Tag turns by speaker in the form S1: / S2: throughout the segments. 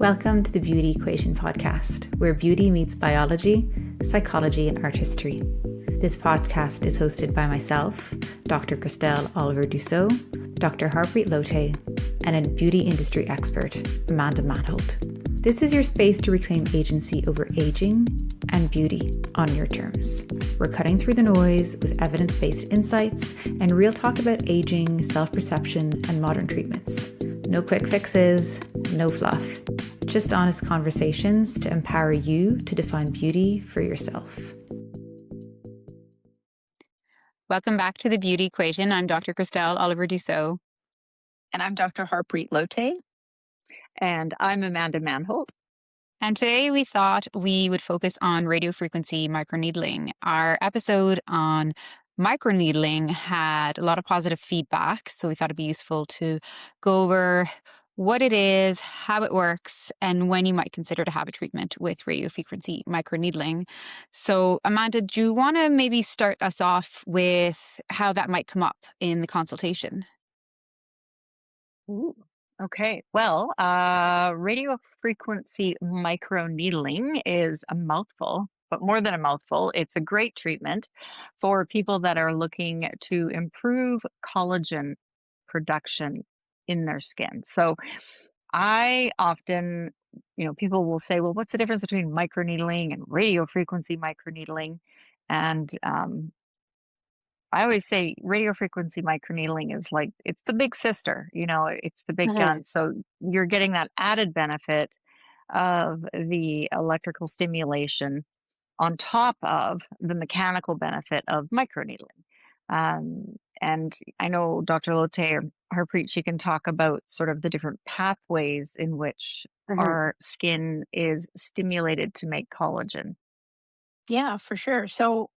S1: Welcome to the Beauty Equation podcast, where beauty meets biology, psychology, and art history. This podcast is hosted by myself, Dr. Christelle Oliver-Dussault, Dr. Harpreet Lotay, and a beauty industry expert, Amanda Manholt. This is your space to reclaim agency over aging and beauty on your terms. We're cutting through the noise with evidence-based insights and real talk about aging, self-perception, and modern treatments. No quick fixes, no fluff. Just honest conversations to empower you to define beauty for yourself. Welcome back to the Beauty Equation. I'm Dr. Christelle Oliver-Dussault.
S2: And I'm Dr. Harpreet Lotay.
S3: And I'm Amanda Manholt.
S1: And today we thought we would focus on radiofrequency microneedling. Our episode on microneedling had a lot of positive feedback, so we thought it'd be useful to go over what it is, how it works, and when you might consider to have a treatment with radiofrequency microneedling. So, Amanda, do you want to maybe start us off with how that might come up in the consultation?
S3: Ooh, okay. Well, radiofrequency microneedling is a mouthful, but more than a mouthful. It's a great treatment for people that are looking to improve collagen production in their skin. So I often, people will say, well, what's the difference between microneedling and radiofrequency microneedling? And I always say radiofrequency microneedling is like, it's the big sister, it's the big gun. So you're getting that added benefit of the electrical stimulation on top of the mechanical benefit of microneedling. And I know Dr. Lotay or Harpreet, she can talk about sort of the different pathways in which our skin is stimulated to make collagen.
S2: Yeah, for sure. So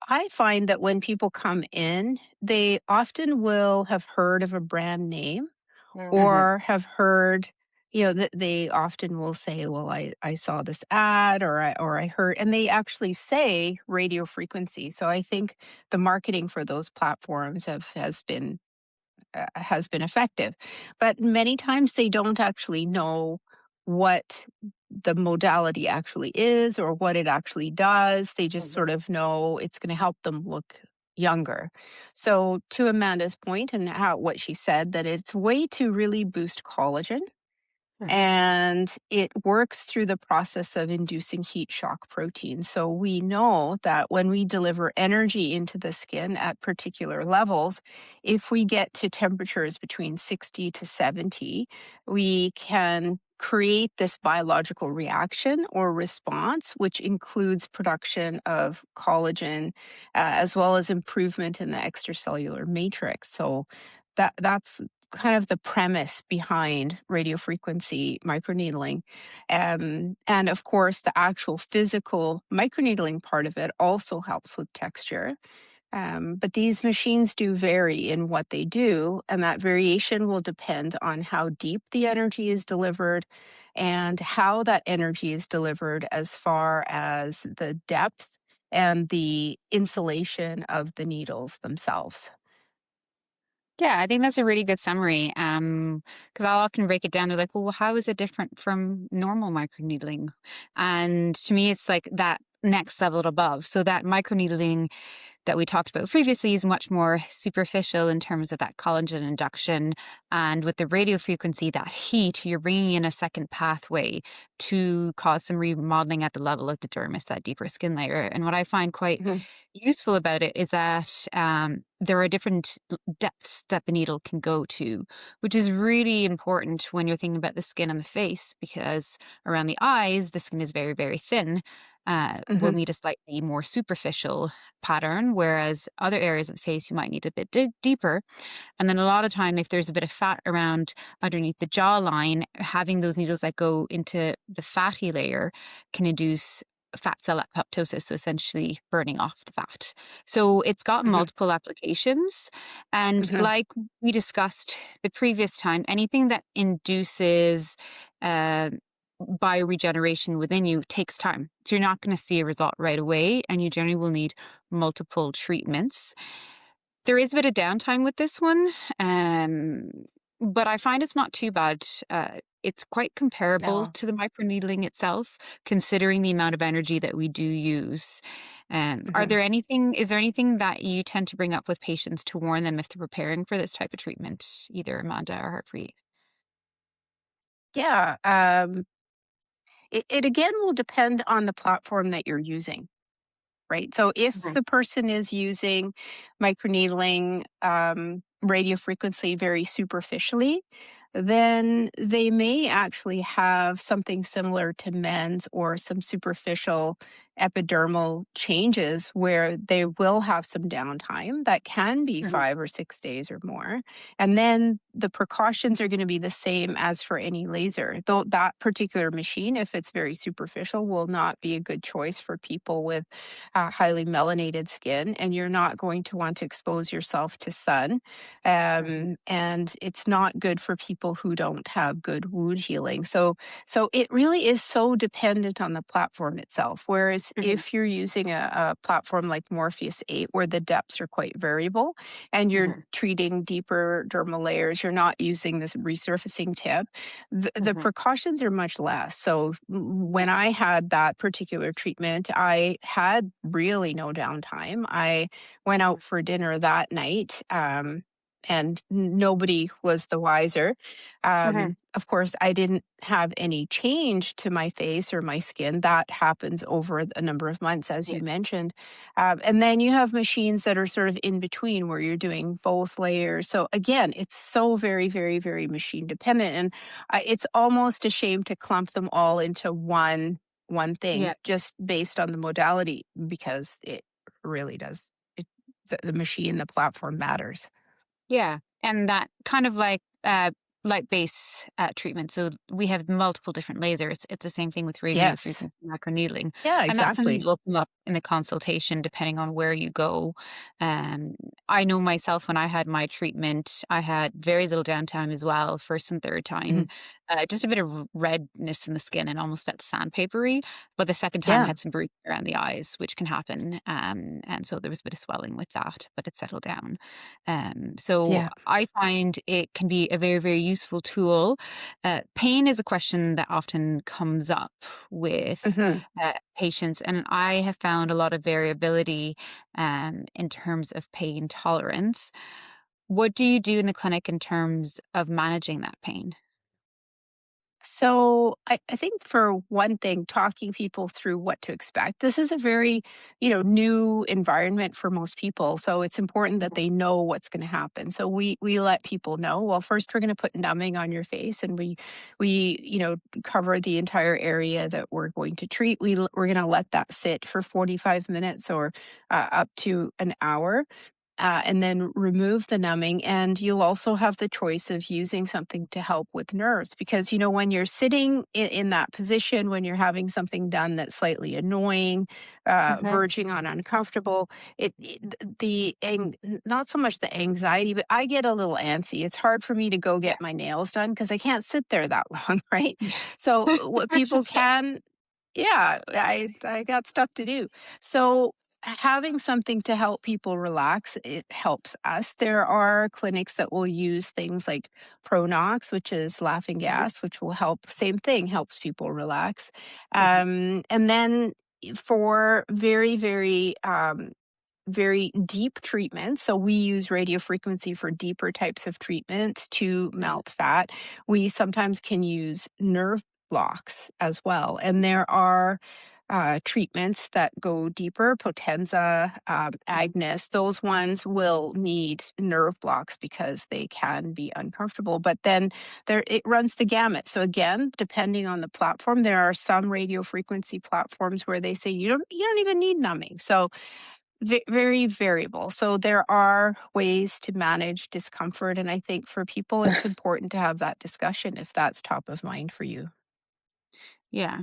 S2: I find that when people come in, they often will have heard of a brand name or have heard, that they often will say, well, I saw this ad or I heard, and they actually say radio frequency. So I think the marketing for those platforms has been effective, but many times they don't actually know what the modality actually is or what it actually does. They just sort of know it's going to help them look younger. So to Amanda's point and what she said, that it's a way to really boost collagen. And it works through the process of inducing heat shock protein. So we know that when we deliver energy into the skin at particular levels, if we get to temperatures between 60 to 70, we can create this biological reaction or response, which includes production of collagen, as well as improvement in the extracellular matrix. So that's kind of the premise behind radiofrequency microneedling. And of course, the actual physical microneedling part of it also helps with texture. But these machines do vary in what they do, and that variation will depend on how deep the energy is delivered and how that energy is delivered as far as the depth and the insulation of the needles themselves.
S1: Yeah, I think that's a really good summary. Because I'll often break it down to like, well, how is it different from normal microneedling? And to me, it's like that next level above. So that microneedling that we talked about previously is much more superficial in terms of that collagen induction. And with the radio frequency, that heat, you're bringing in a second pathway to cause some remodeling at the level of the dermis, that deeper skin layer. And what I find quite useful about it is that there are different depths that the needle can go to, which is really important when you're thinking about the skin on the face, because around the eyes, the skin is very, very thin. Will need a slightly more superficial pattern, whereas other areas of the face you might need a bit deeper. And then a lot of time, if there's a bit of fat around underneath the jawline, having those needles that go into the fatty layer can induce fat cell apoptosis, so essentially burning off the fat. So it's got multiple applications. And like we discussed the previous time, anything that induces bioregeneration within you takes time. So you're not going to see a result right away, and you generally will need multiple treatments. There is a bit of downtime with this one. but I find it's not too bad. It's quite comparable
S2: No.
S1: to the microneedling itself, considering the amount of energy that we do use.
S2: Mhm.
S1: Is there anything that you tend to bring up with patients to warn them if they're preparing for this type of treatment, either Amanda or Harpreet?
S2: Yeah. It again will depend on the platform that you're using. Right. So if
S1: Mhm,
S2: the person is using microneedling, radio frequency very superficially, then they may actually have something similar to men's or some superficial epidermal changes where they will have some downtime that can be
S1: mhm,
S2: 5 or 6 days or more. And then the precautions are going to be the same as for any laser. Though that particular machine, if it's very superficial, will not be a good choice for people with highly melanated skin, and you're not going to want to expose yourself to sun.
S1: mhm,
S2: And it's not good for people who don't have good wound healing. So it really is so dependent on the platform itself. Whereas
S1: mhm,
S2: if you're using a platform like Morpheus 8, where the depths are quite variable and you're
S1: mhm,
S2: treating deeper dermal layers, you're not using this resurfacing tip, the
S1: mhm.
S2: precautions are much less. So
S1: Yeah.
S2: when I had that particular treatment, I had really no downtime. I went
S1: Mhm,
S2: out for dinner that night. And nobody was the wiser.
S1: mhm.
S2: Of course, I didn't have any change to my face or my skin. That happens over a number of months, as
S1: Yeah.
S2: you mentioned. And then you have machines that are sort of in between where you're doing both layers. So again, it's so very, very, very machine dependent. And it's almost a shame to clump them all into one thing
S1: Yeah.
S2: just based on the modality because it really does. The machine, the platform matters.
S1: Yeah, and that kind of light base treatment. So we have multiple different lasers. It's the same thing with
S2: Yes.
S1: radiofrequency microneedling,
S2: Yeah,
S1: and that's something that
S2: exactly.
S1: will come up in the consultation depending on where you go. Um, I know myself when I had my treatment, I had very little downtime as well, first and third time,
S2: Mhm.
S1: just a bit of redness in the skin and almost felt sandpapery. But the second time, I
S2: Yeah.
S1: had some bruising around the eyes, which can happen, and so there was a bit of swelling with that, but it settled down. So
S2: Yeah.
S1: I find it can be a very, very useful tool. Pain is a question that often comes up with
S2: Mhm.
S1: patients, and I have found a lot of variability in terms of pain tolerance. What do you do in the clinic in terms of managing that pain?
S2: So I think for one thing, talking people through what to expect. This is a very, new environment for most people. So it's important that
S1: Mhm,
S2: they know what's going to happen. So we let people know. Well, first we're going to put numbing on your face, and we cover the entire area that we're going to treat. We're going to let that sit for 45 minutes or up to an hour, and then remove the numbing. And you'll also have the choice of using something to help with nerves because, when you're sitting in that position, when you're having something done that's slightly annoying,
S1: mhm.
S2: verging on uncomfortable, not so much the anxiety, but I get a little antsy. It's hard for me to go
S1: Yeah.
S2: get my nails done because I can't sit there that long, right?
S1: Yeah.
S2: So, what
S1: That's the
S2: people
S1: same.
S2: can yeah, I got stuff to do. So having something to help people relax, it helps us. There are clinics that will use things like Pronox, which is laughing
S1: Mhm,
S2: gas, which will help. Same thing, helps people relax.
S1: mhm,
S2: And then for very deep treatments. So we use radio frequency for deeper types of treatments to
S1: mhm,
S2: melt fat. We sometimes can use nerve blocks as well. And there are treatments that go deeper, Potenza,
S1: mhm.
S2: Agnes, those ones will need nerve blocks because they can be uncomfortable. But then it runs the gamut. So again, depending on the platform, there are some radio frequency platforms where they say you don't even need numbing. So very variable. So there are ways to manage discomfort. And I think for people, it's important to have that discussion if that's top of mind for you.
S1: Yeah.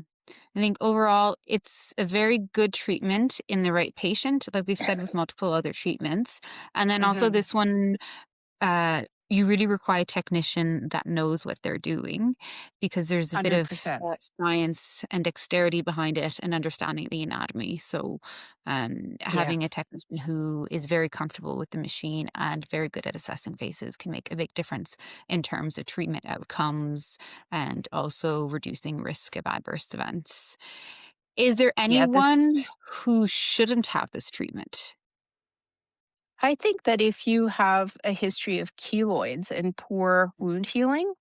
S1: I think overall, it's a very good treatment in the right patient, like we've said with multiple other treatments. And then also
S2: Hmm.
S1: this one, uh, you really require a technician that knows what they're doing, because there's a bit of
S2: 100%.
S1: science and dexterity behind it and understanding the anatomy. So,
S2: Yeah.
S1: having a technician who is very comfortable with the machine and very good at assessing faces can make a big difference in terms of treatment outcomes and also reducing risk of adverse events. Is there
S2: Yeah, this
S1: anyone who shouldn't have this treatment?
S2: I think that if you have a history of keloids and poor wound healing,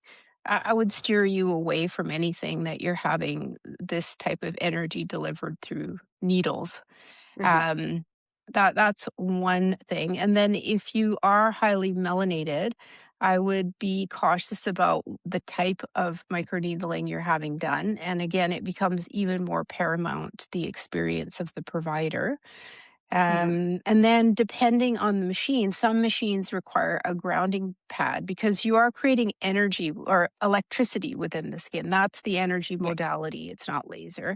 S2: I would steer you away from anything that you're having this type of energy delivered through needles.
S1: Mhm.
S2: Um, that's one thing. And then if you are highly melanated, I would be cautious about the type of microneedling you're having done. And again, it becomes even more paramount the experience of the provider.
S1: Mhm.
S2: And then depending on the machine, some machines require a grounding pad because you are creating energy or electricity within the skin. That's the energy
S1: Yeah.
S2: modality. It's not laser.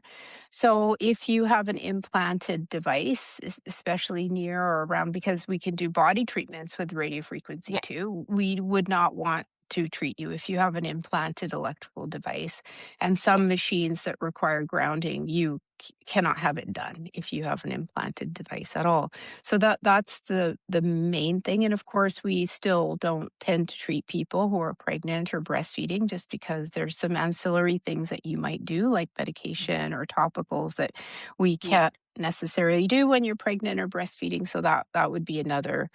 S2: So if you have an implanted device, especially near or around, because we can do body treatments with radiofrequency
S1: Yeah.
S2: too, we would not want to treat you if you have an implanted electrical device. And
S1: Yeah.
S2: some machines that require grounding, you cannot have it done if you have an implanted device at all. So that's the main thing. And of course, we still don't tend to treat people who are pregnant or breastfeeding just because there's some ancillary things that you might do, like medication or topicals that we
S1: Yeah.
S2: can't necessarily do when you're pregnant or breastfeeding. So that would be another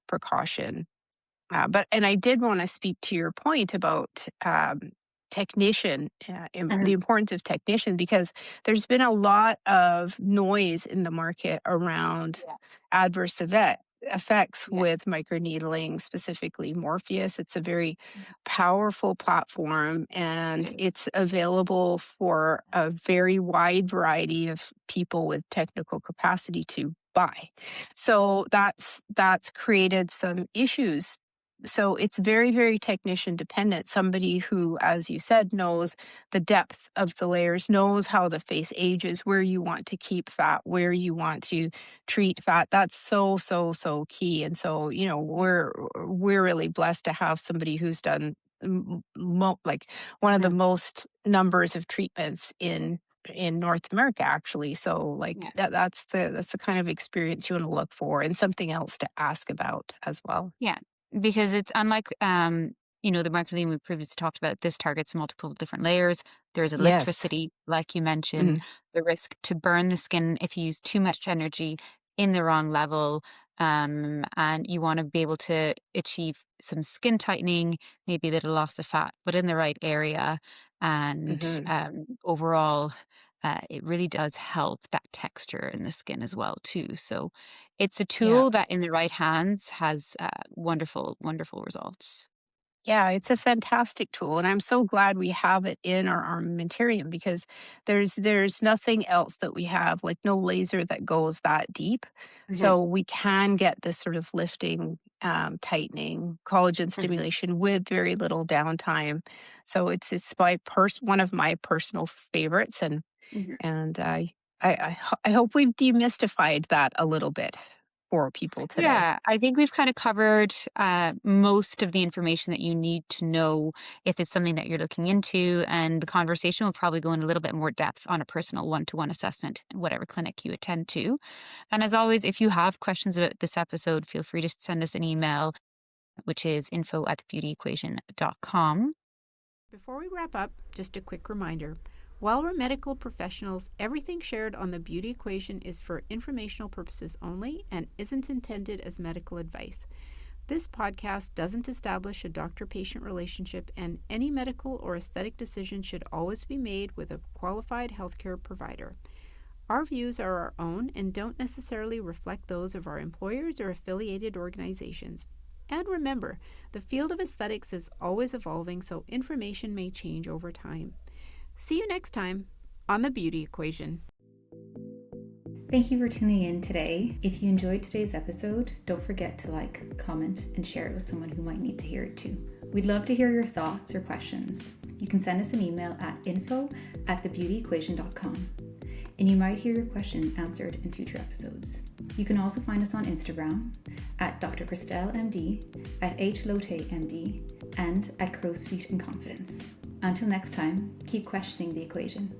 S2: precaution. But and I did want to speak to your point about technician, the
S1: Mhm.
S2: importance of technician, because there's been a lot of noise in the market around
S1: Yeah.
S2: adverse effects
S1: Yeah.
S2: with microneedling, specifically Morpheus. It's a very powerful platform,
S1: It
S2: and
S1: is.
S2: it's available for a very wide variety of people with technical capacity to buy. So that's created some issues. So it's very, very technician dependent. Somebody who, as you said, knows the depth of the layers, knows how the face ages, where you want to keep fat, where you want to treat fat. That's so, so, so key. And so, we're really blessed to have somebody who's done like one of the
S1: Mhm.
S2: most numbers of treatments in North America, actually. So like
S1: Yeah.
S2: that's the kind of experience you want to look for, and something else to ask about as well.
S1: Yeah, because it's unlike, the microneedling we previously talked about. This targets multiple different layers. There's
S2: Yes.
S1: electricity, like you mentioned,
S2: Mhm.
S1: the risk to burn the skin if you use too much energy in the wrong level. And you want to be able to achieve some skin tightening, maybe a bit of loss of fat, but in the right area. And
S2: Mhm.
S1: overall, it really does help that texture in the skin as well, too. So it's a
S2: Yeah.
S1: tool that in the right hands has, wonderful, wonderful results.
S2: Yeah, it's a fantastic tool, and I'm so glad we have it in our armamentarium because there's nothing else that we have, like no laser that goes that deep.
S1: Mhm,
S2: So we can get this sort of lifting, tightening, collagen
S1: mhm,
S2: stimulation with very little downtime. So it's one of my personal favorites,
S1: mhm.
S2: and I hope we've demystified that a little bit for people today.
S1: Yeah, I think we've kind of covered, most of the information that you need to know if it's something that you're looking into, and the conversation will probably go in a little bit more depth on a personal one-to-one assessment in whatever clinic you attend to. And as always, if you have questions about this episode, feel free to send us an email, which is info@thebeautyequation.com.
S4: Before we wrap up, just a quick reminder. While we're medical professionals, everything shared on the beauty equation is for informational purposes only and isn't intended as medical advice. This podcast doesn't establish a doctor-patient relationship, and any medical or aesthetic decision should always be made with a qualified healthcare provider. Our views are our own and don't necessarily reflect those of our employers or affiliated organizations. And remember, the field of aesthetics is always evolving, so information may change over time. See you next time on The Beauty Equation.
S5: Thank you for tuning in today. If you enjoyed today's episode, don't forget to like, comment, and share it with someone who might need to hear it too. We'd love to hear your thoughts or questions. You can send us an email at info@thebeautyequation.com. and you might hear your question answered in future episodes. You can also find us on Instagram at Dr. Christelle MD, at H. Lotay MD, and at Crow's Feet and Confidence. Until next time, keep questioning the equation.